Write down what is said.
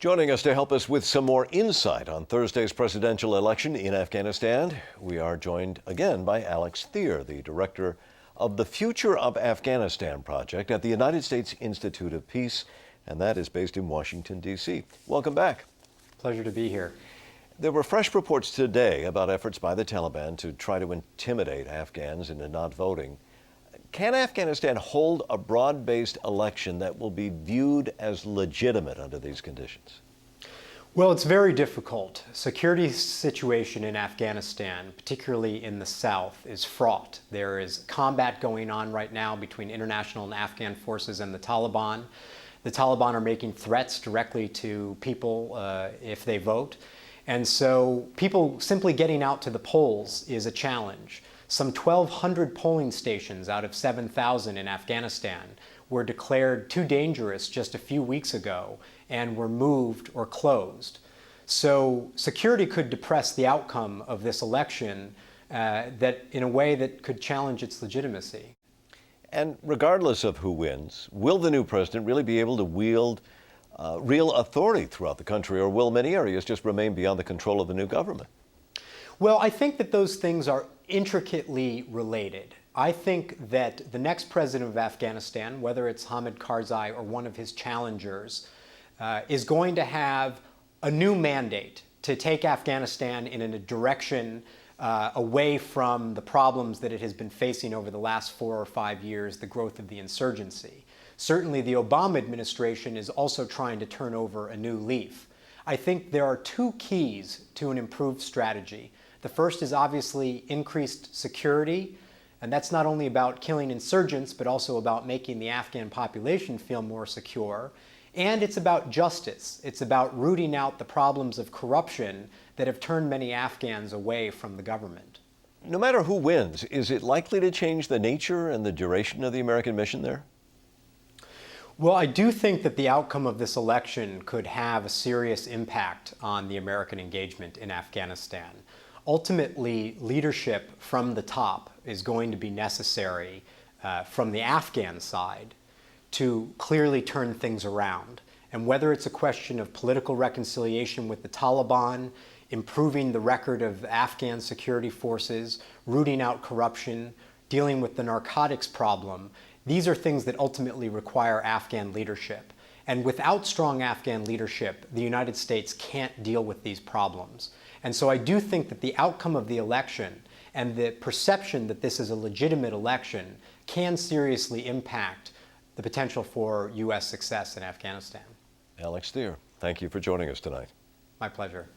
Joining us to help us with some more insight on Thursday's presidential election in Afghanistan, we are joined again by Alex Thier, the director of the Future of Afghanistan Project at the United States Institute of Peace, and that is based in Washington, D.C. Welcome back. Pleasure to be here. There were fresh reports today about efforts by the Taliban to try to intimidate Afghans into not voting. Can Afghanistan hold a broad-based election that will be viewed as legitimate under these conditions? Well, it's very difficult. Security situation in Afghanistan, particularly in the south, is fraught. There is combat going on right now between international and Afghan forces and the Taliban. The Taliban are making threats directly to people if they vote. And so people simply getting out to the polls is a challenge. Some 1,200 polling stations out of 7,000 in Afghanistan were declared too dangerous just a few weeks ago and were moved or closed. So security could depress the outcome of this election that in a way that could challenge its legitimacy. And regardless of who wins, will the new president really be able to wield real authority throughout the country, or will many areas just remain beyond the control of the new government? Well, I think that those things are intricately related. I think that the next president of Afghanistan, whether it's Hamid Karzai or one of his challengers, is going to have a new mandate to take Afghanistan in a direction away from the problems that it has been facing over the last 4 or 5 years, the growth of the insurgency. Certainly, the Obama administration is also trying to turn over a new leaf. I think there are two keys to an improved strategy. The first is obviously increased security, and that's not only about killing insurgents, but also about making the Afghan population feel more secure. And it's about justice. It's about rooting out the problems of corruption that have turned many Afghans away from the government. No matter who wins, is it likely to change the nature and the duration of the American mission there? Well, I do think that the outcome of this election could have a serious impact on the American engagement in Afghanistan. Ultimately, leadership from the top is going to be necessary from the Afghan side to clearly turn things around. And whether it's a question of political reconciliation with the Taliban, improving the record of Afghan security forces, rooting out corruption, dealing with the narcotics problem, these are things that ultimately require Afghan leadership. And without strong Afghan leadership, the United States can't deal with these problems. And so I do think that the outcome of the election and the perception that this is a legitimate election can seriously impact the potential for U.S. success in Afghanistan. Alex Thier, thank you for joining us tonight. My pleasure.